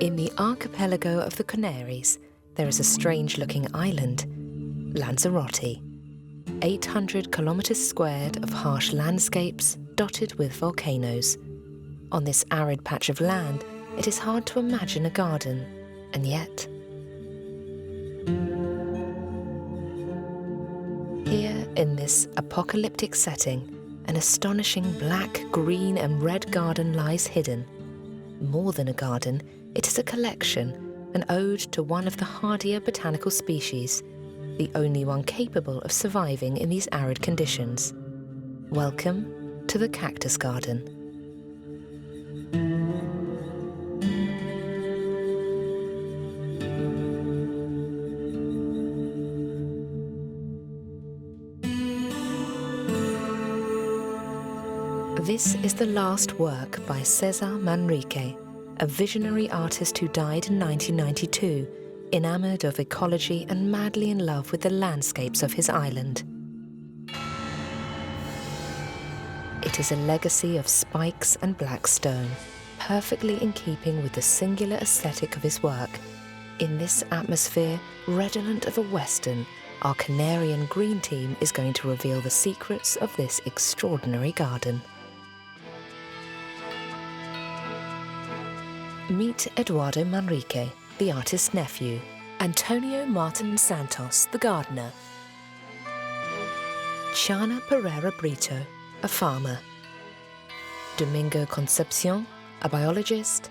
In the archipelago of the Canaries, there is a strange-looking island, Lanzarote. 800 kilometers squared of harsh landscapes dotted with volcanoes. On this arid patch of land, it is hard to imagine a garden, and yet... Here, in this apocalyptic setting, an astonishing black, green and red garden lies hidden. More than a garden, it is a collection, an ode to one of the hardier botanical species, the only one capable of surviving in these arid conditions. Welcome to the Cactus Garden. This is the last work by Cesar Manrique, a visionary artist who died in 1992, enamoured of ecology and madly in love with the landscapes of his island. It is a legacy of spikes and black stone, perfectly in keeping with the singular aesthetic of his work. In this atmosphere, redolent of a Western, our Canarian green team is going to reveal the secrets of this extraordinary garden. Meet Eduardo Manrique, the artist's nephew, Antonio Martin Santos, the gardener, Chana Pereira Brito, a farmer, Domingo Concepcion, a biologist,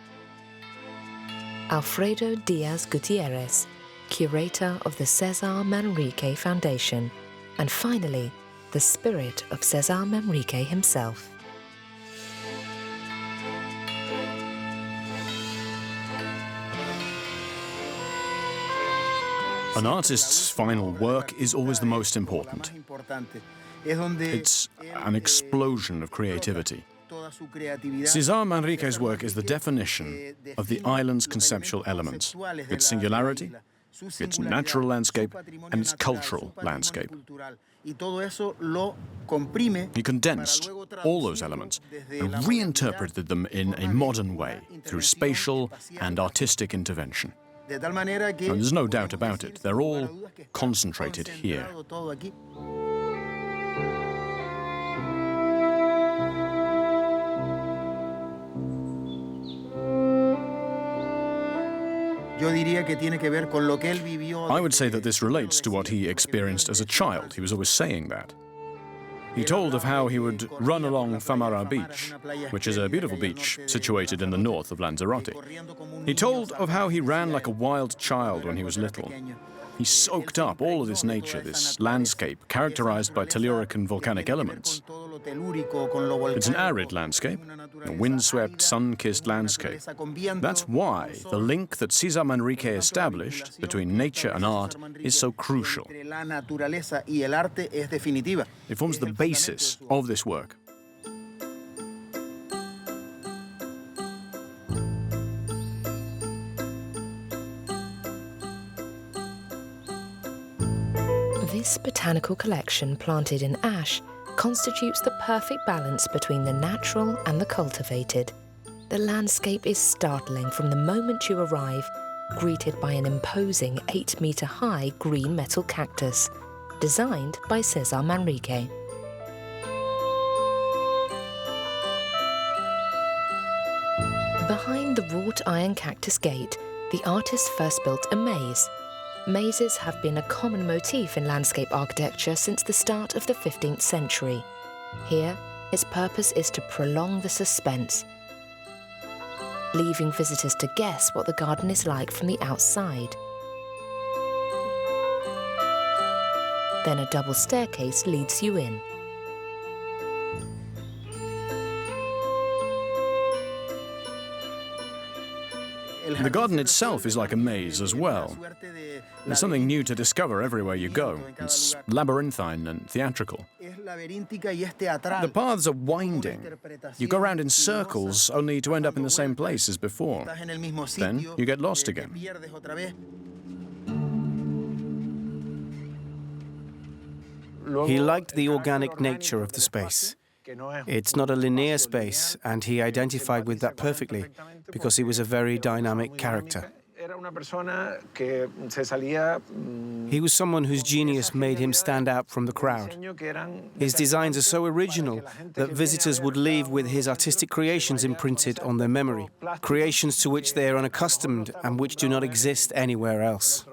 Alfredo Diaz Gutierrez, curator of the Cesar Manrique Foundation, and finally, the spirit of Cesar Manrique himself. An artist's final work is always the most important. It's an explosion of creativity. Cesar Manrique's work is the definition of the island's conceptual elements, its singularity, its natural landscape, and its cultural landscape. He condensed all those elements and reinterpreted them in a modern way through spatial and artistic intervention. And there's no doubt about it, they're all concentrated here. I would say that this relates to what he experienced as a child. He was always saying that. He told of how he would run along Famara Beach, which is a beautiful beach situated in the north of Lanzarote. He told of how he ran like a wild child when he was little. He soaked up all of this nature, this landscape, characterized by telluric and volcanic elements. It's an arid landscape, a windswept, sun-kissed landscape. That's why the link that Cesar Manrique established between nature and art is so crucial. It forms the basis of this work. This botanical collection, planted in ash, constitutes the perfect balance between the natural and the cultivated. The landscape is startling from the moment you arrive, greeted by an imposing 8-meter-high green metal cactus, designed by Cesar Manrique. Behind the wrought iron cactus gate, the artist first built a maze. Mazes have been a common motif in landscape architecture since the start of the 15th century. Here, its purpose is to prolong the suspense, leaving visitors to guess what the garden is like from the outside. Then a double staircase leads you in. The garden itself is like a maze as well. There's something new to discover everywhere you go. It's labyrinthine and theatrical. The paths are winding. You go around in circles only to end up in the same place as before. Then you get lost again. He liked the organic nature of the space. It's not a linear space, and he identified with that perfectly because he was a very dynamic character. He was someone whose genius made him stand out from the crowd. His designs are so original that visitors would leave with his artistic creations imprinted on their memory, creations to which they are unaccustomed and which do not exist anywhere else.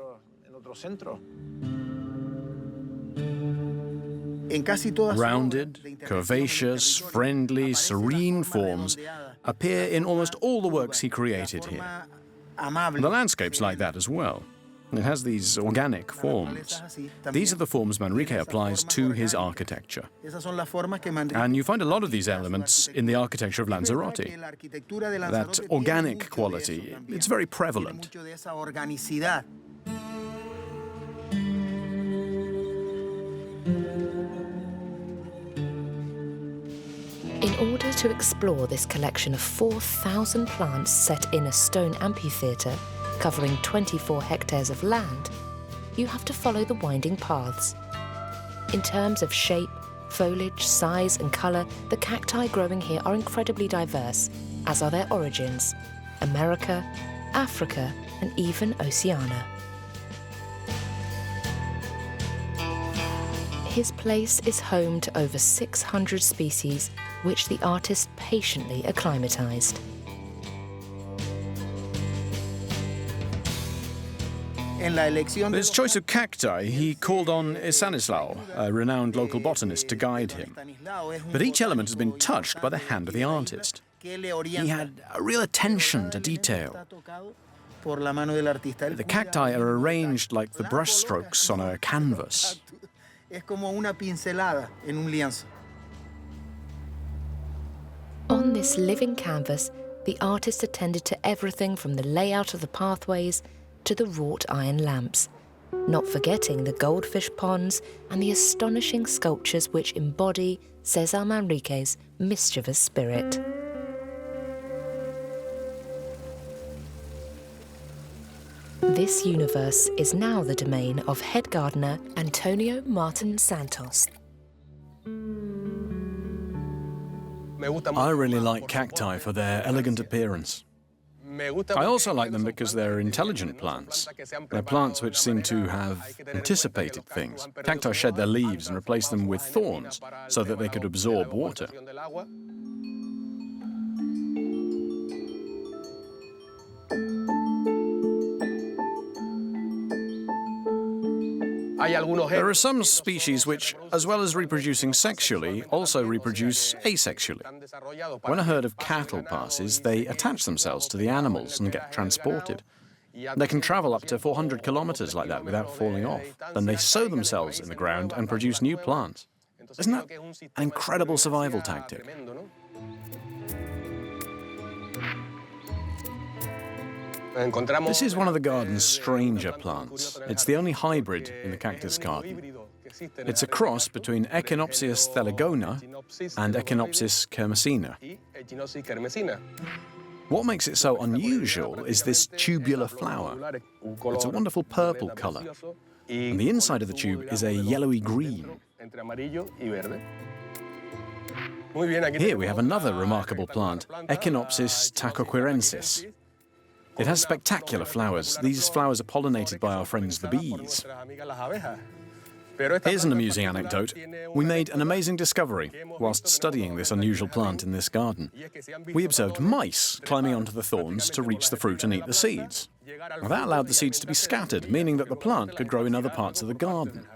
Rounded, curvaceous, friendly, serene forms appear in almost all the works he created here. The landscape's like that as well. It has these organic forms. These are the forms Manrique applies to his architecture. And you find a lot of these elements in the architecture of Lanzarote. That organic quality, it's very prevalent. In order to explore this collection of 4,000 plants set in a stone amphitheatre covering 24 hectares of land, you have to follow the winding paths. In terms of shape, foliage, size and colour, the cacti growing here are incredibly diverse, as are their origins: America, Africa and even Oceania. His place is home to over 600 species, which the artist patiently acclimatized. His choice of cacti, he called on Stanislao, a renowned local botanist, to guide him. But each element has been touched by the hand of the artist. He had a real attention to detail. The cacti are arranged like the brushstrokes on a canvas. On this living canvas, the artist attended to everything from the layout of the pathways to the wrought iron lamps, not forgetting the goldfish ponds and the astonishing sculptures which embody Cesar Manrique's mischievous spirit. This universe is now the domain of head gardener Antonio Martin Santos. I really like cacti for their elegant appearance. I also like them because they're intelligent plants. They're plants which seem to have anticipated things. Cacti shed their leaves and replace them with thorns so that they could absorb water. There are some species which, as well as reproducing sexually, also reproduce asexually. When a herd of cattle passes, they attach themselves to the animals and get transported. They can travel up to 400 kilometers like that without falling off. Then they sow themselves in the ground and produce new plants. Isn't that an incredible survival tactic? This is one of the garden's stranger plants. It's the only hybrid in the cactus garden. It's a cross between Echinopsis thelegona and Echinopsis kermesina. What makes it so unusual is this tubular flower. It's a wonderful purple color, and the inside of the tube is a yellowy green. Here we have another remarkable plant, Echinopsis tacoquirensis. It has spectacular flowers. These flowers are pollinated by our friends the bees. Here's an amusing anecdote. We made an amazing discovery whilst studying this unusual plant in this garden. We observed mice climbing onto the thorns to reach the fruit and eat the seeds. Now, that allowed the seeds to be scattered, meaning that the plant could grow in other parts of the garden.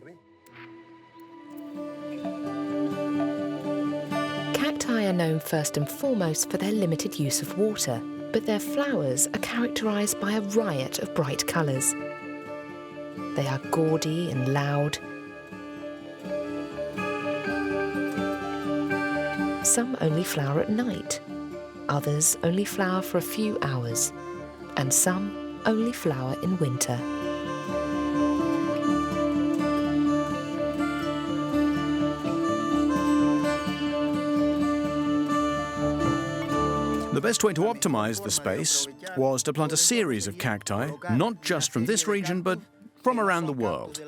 Cacti are known first and foremost for their limited use of water, but their flowers are characterized by a riot of bright colors. They are gaudy and loud. Some only flower at night, others only flower for a few hours, and some only flower in winter. The best way to optimize the space was to plant a series of cacti, not just from this region, but from around the world.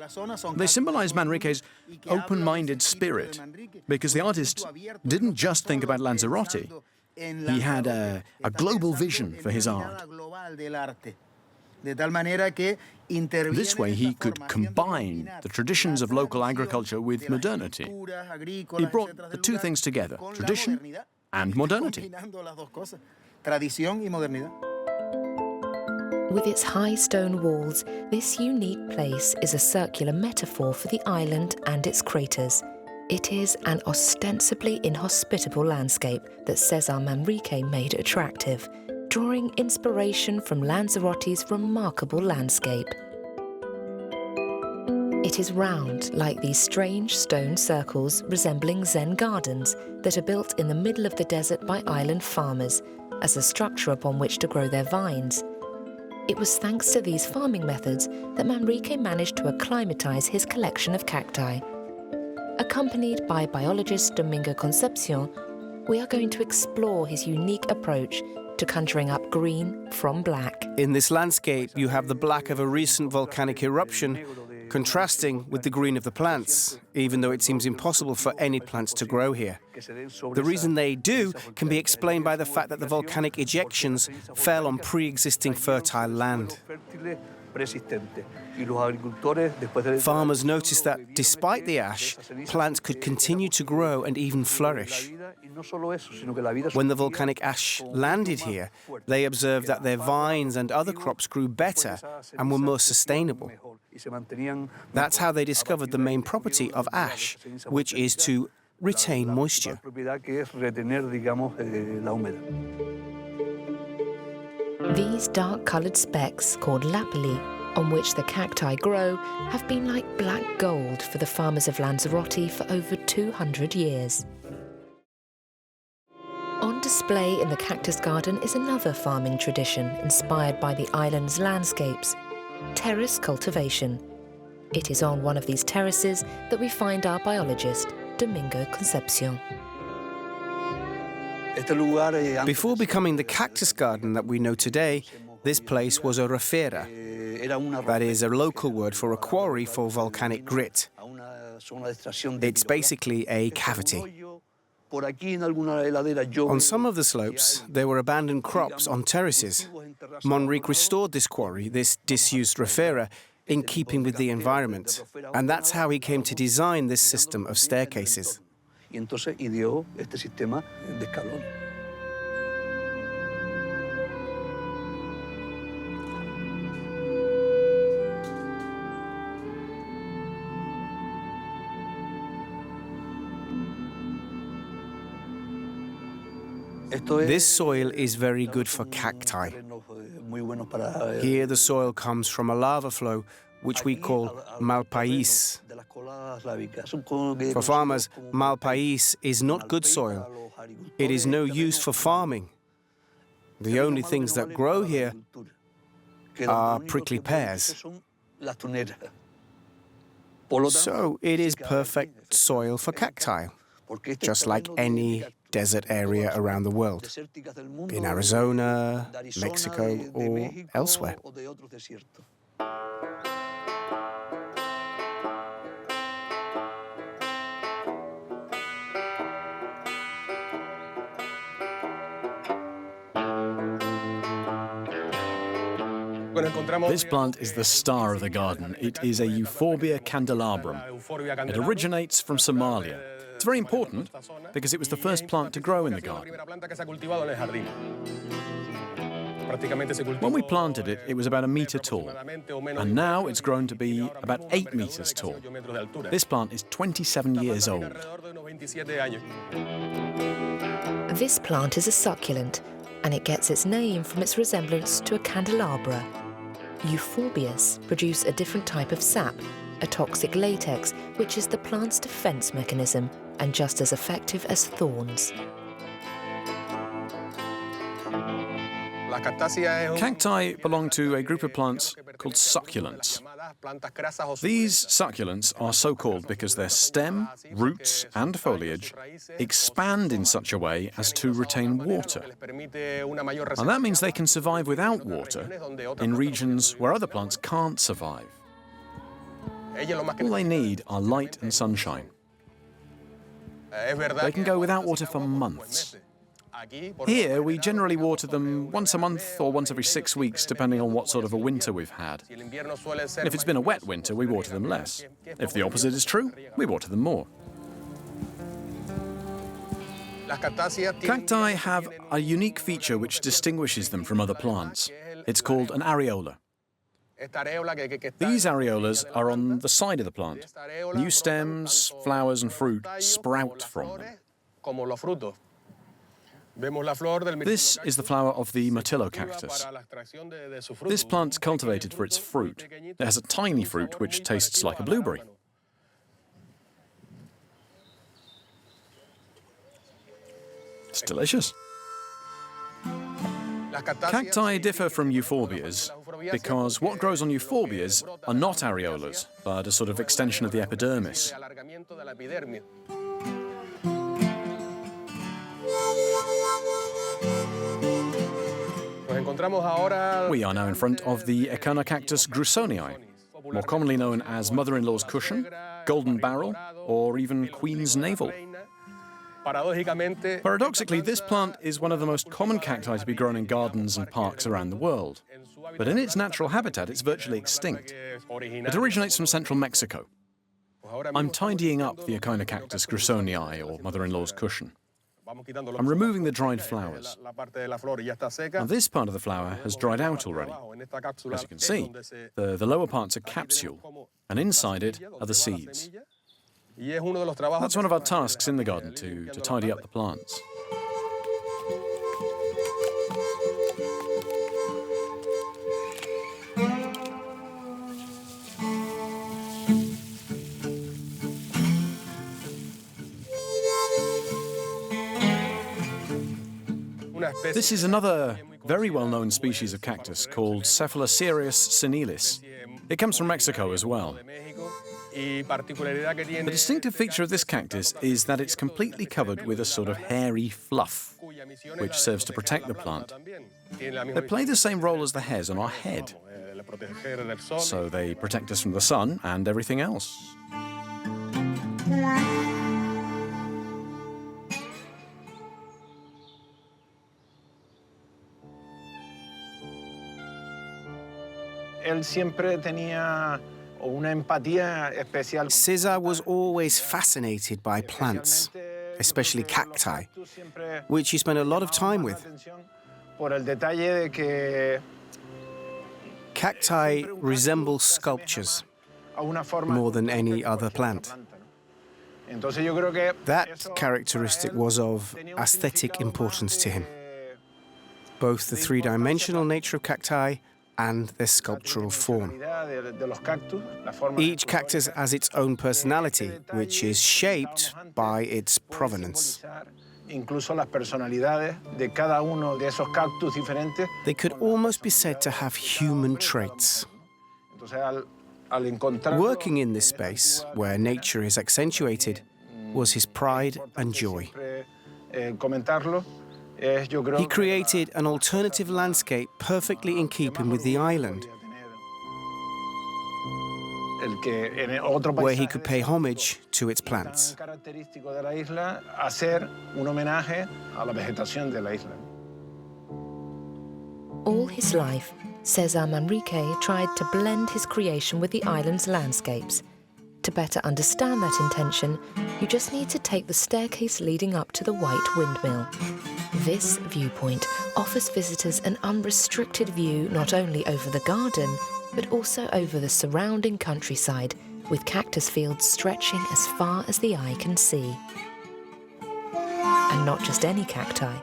They symbolize Manrique's open-minded spirit, because the artist didn't just think about Lanzarote. He had a global vision for his art. This way he could combine the traditions of local agriculture with modernity. He brought the two things together, tradition and modernity. With its high stone walls, this unique place is a circular metaphor for the island and its craters. It is an ostensibly inhospitable landscape that Cesar Manrique made attractive, drawing inspiration from Lanzarote's remarkable landscape. It is round, like these strange stone circles resembling Zen gardens that are built in the middle of the desert by island farmers as a structure upon which to grow their vines. It was thanks to these farming methods that Manrique managed to acclimatize his collection of cacti. Accompanied by biologist Domingo Concepcion, we are going to explore his unique approach to conjuring up green from black. In this landscape, you have the black of a recent volcanic eruption contrasting with the green of the plants, even though it seems impossible for any plants to grow here. The reason they do can be explained by the fact that the volcanic ejections fell on pre-existing fertile land. Farmers noticed that despite the ash, plants could continue to grow and even flourish. When the volcanic ash landed here, they observed that their vines and other crops grew better and were more sustainable. That's how they discovered the main property of ash, which is to retain moisture. These dark-coloured specks, called lapilli, on which the cacti grow, have been like black gold for the farmers of Lanzarote for over 200 years. On display in the cactus garden is another farming tradition inspired by the island's landscapes: terrace cultivation. It is on one of these terraces that we find our biologist, Domingo Concepcion. Before becoming the cactus garden that we know today, this place was a rafera. That is a local word for a quarry for volcanic grit. It's basically a cavity. On some of the slopes, there were abandoned crops on terraces. Manrique restored this quarry, this disused rafera, in keeping with the environment. And that's how he came to design this system of staircases. This soil is very good for cacti. Here the soil comes from a lava flow, which we call malpaís. For farmers, malpaís is not good soil. It is no use for farming. The only things that grow here are prickly pears. So it is perfect soil for cacti, just like any desert area around the world, in Arizona, Mexico, or elsewhere. This plant is the star of the garden. It is a Euphorbia candelabrum. It originates from Somalia. It's very important because it was the first plant to grow in the garden. When we planted it, it was about 1 meter tall, and now it's grown to be about 8 meters tall. This plant is 27 years old. This plant is a succulent, and it gets its name from its resemblance to a candelabra. Euphorbias produce a different type of sap, a toxic latex, which is the plant's defense mechanism and just as effective as thorns. Cacti belong to a group of plants called succulents. These succulents are so called because their stem, roots, and foliage expand in such a way as to retain water. And that means they can survive without water in regions where other plants can't survive. All they need are light and sunshine. They can go without water for months. Here, we generally water them once a month or once every 6 weeks, depending on what sort of a winter we've had. And if it's been a wet winter, we water them less. If the opposite is true, we water them more. Cacti have a unique feature which distinguishes them from other plants. It's called an areola. These areolas are on the side of the plant. New stems, flowers and fruit sprout from them. This is the flower of the Mirtillo cactus. This plant's cultivated for its fruit. It has a tiny fruit which tastes like a blueberry. It's delicious. Cacti differ from euphorbias because what grows on euphorbias are not areolas, but a sort of extension of the epidermis. We are now in front of the Echinocactus grusonii, more commonly known as mother-in-law's cushion, golden barrel, or even queen's navel. Paradoxically, this plant is one of the most common cacti to be grown in gardens and parks around the world. But in its natural habitat, it's virtually extinct. It originates from central Mexico. I'm tidying up the Echinocactus grusonii, or mother-in-law's cushion. I'm removing the dried flowers. Now, this part of the flower has dried out already. As you can see, the lower part's a capsule, and inside it are the seeds. That's one of our tasks in the garden, to tidy up the plants. This is another very well-known species of cactus called Cephalocereus senilis. It comes from Mexico as well. The distinctive feature of this cactus is that it's completely covered with a sort of hairy fluff, which serves to protect the plant. They play the same role as the hairs on our head, so they protect us from the sun and everything else. Cesar was always fascinated by plants, especially cacti, which he spent a lot of time with. Cacti resemble sculptures more than any other plant. That characteristic was of aesthetic importance to him, both the three-dimensional nature of cacti and their sculptural form. Each cactus has its own personality, which is shaped by its provenance. They could almost be said to have human traits. Working in this space, where nature is accentuated, was his pride and joy. He created an alternative landscape perfectly in keeping with the island, where he could pay homage to its plants. All his life, Cesar Manrique tried to blend his creation with the island's landscapes. To better understand that intention, you just need to take the staircase leading up to the White Windmill. This viewpoint offers visitors an unrestricted view not only over the garden, but also over the surrounding countryside, with cactus fields stretching as far as the eye can see. And not just any cacti.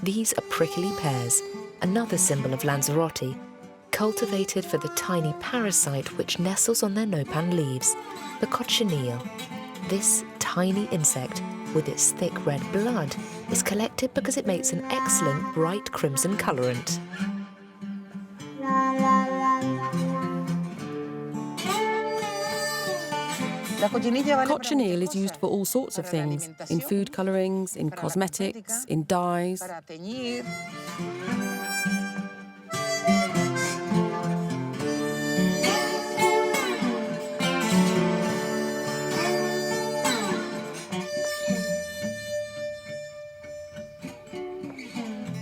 These are prickly pears, another symbol of Lanzarote, cultivated for the tiny parasite which nestles on their nopan leaves, the cochineal. This tiny insect, with its thick red blood, is collected because it makes an excellent bright crimson colorant. Cochineal is used for all sorts of things, in food colorings, in cosmetics, in dyes.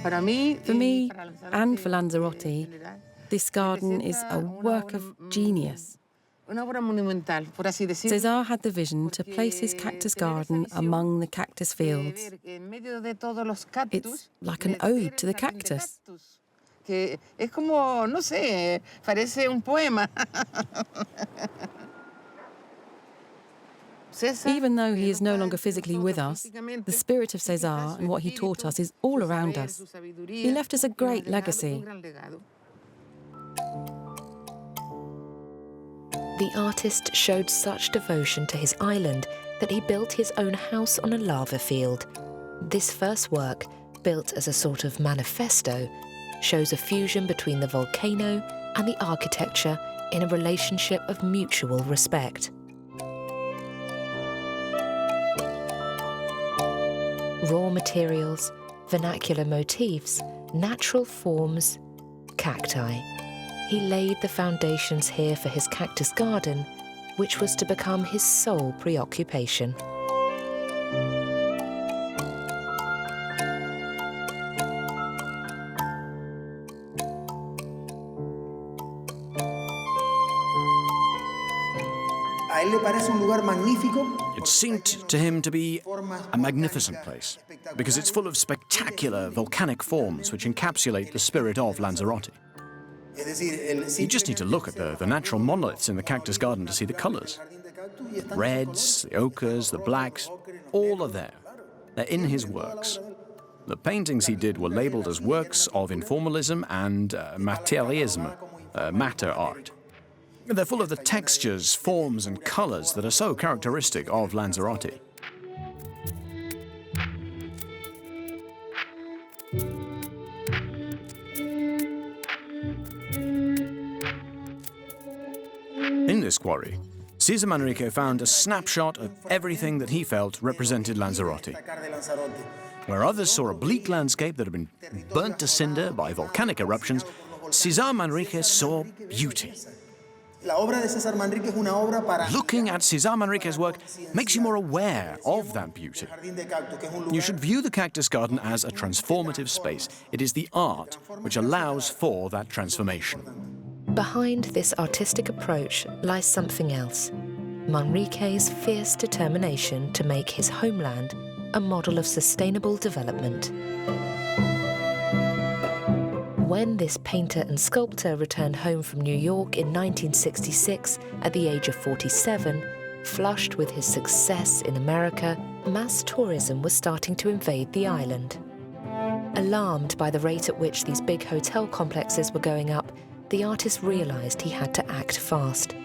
For me and for Lanzarote, this garden is a work of genius. Cesar had the vision to place his cactus garden among the cactus fields. It's like an ode to the cactus. Es como, no sé, parece un poema. Even though he is no longer physically with us, the spirit of Cesar and what he taught us is all around us. He left us a great legacy. The artist showed such devotion to his island that he built his own house on a lava field. This first work, built as a sort of manifesto, shows a fusion between the volcano and the architecture in a relationship of mutual respect. Raw materials, vernacular motifs, natural forms, cacti. He laid the foundations here for his cactus garden, which was to become his sole preoccupation. It seemed to him to be a magnificent place, because it's full of spectacular volcanic forms which encapsulate the spirit of Lanzarote. You just need to look at the natural monoliths in the cactus garden to see the colours. The reds, the ochres, the blacks, all are there. They're in his works. The paintings he did were labelled as works of informalism and materialism, matter art. They're full of the textures, forms and colours that are so characteristic of Lanzarote. In this quarry, Cesar Manrique found a snapshot of everything that he felt represented Lanzarote. Where others saw a bleak landscape that had been burnt to cinder by volcanic eruptions, Cesar Manrique saw beauty. Looking at Cesar Manrique's work makes you more aware of that beauty. You should view the cactus garden as a transformative space. It is the art which allows for that transformation. Behind this artistic approach lies something else: Manrique's fierce determination to make his homeland a model of sustainable development. When this painter and sculptor returned home from New York in 1966 at the age of 47, flushed with his success in America, mass tourism was starting to invade the island. Alarmed by the rate at which these big hotel complexes were going up, the artist realized he had to act fast.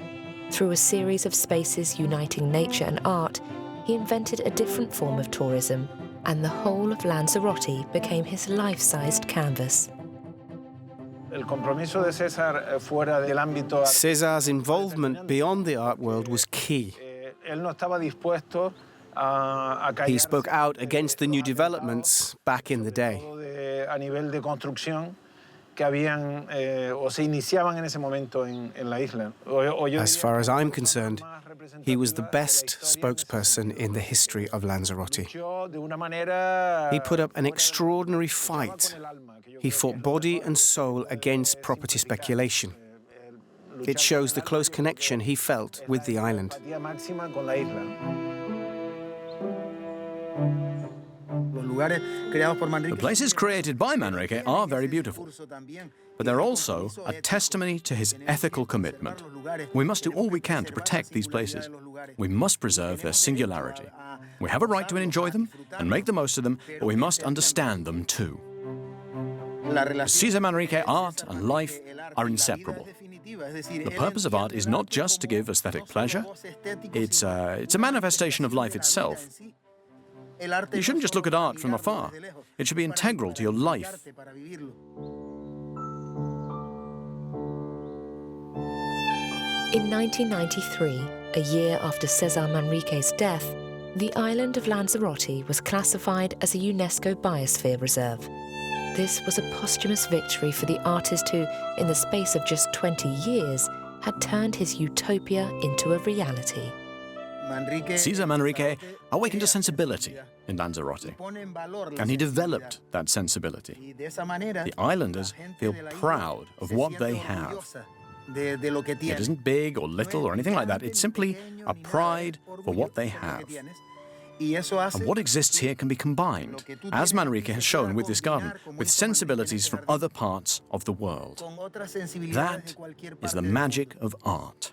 Through a series of spaces uniting nature and art, he invented a different form of tourism, and the whole of Lanzarote became his life-sized canvas. Cesar's involvement beyond the art world was key. He spoke out against the new developments back in the day. As far as I'm concerned, he was the best spokesperson in the history of Lanzarote. He put up an extraordinary fight. He fought body and soul against property speculation. It shows the close connection he felt with the island. The places created by Manrique are very beautiful, but they're also a testimony to his ethical commitment. We must do all we can to protect these places. We must preserve their singularity. We have a right to enjoy them and make the most of them, but we must understand them too. Cesar Manrique, art and life are inseparable. The purpose of art is not just to give aesthetic pleasure. It's a manifestation of life itself. You shouldn't just look at art from afar. It should be integral to your life. In 1993, a year after Cesar Manrique's death, the island of Lanzarote was classified as a UNESCO Biosphere Reserve. This was a posthumous victory for the artist who, in the space of just 20 years, had turned his utopia into a reality. Cesar Manrique awakened a sensibility in Lanzarote, and he developed that sensibility. The islanders feel proud of what they have. It isn't big or little or anything like that. It's simply a pride for what they have. And what exists here can be combined, as Manrique has shown with this garden, with sensibilities from other parts of the world. That is the magic of art.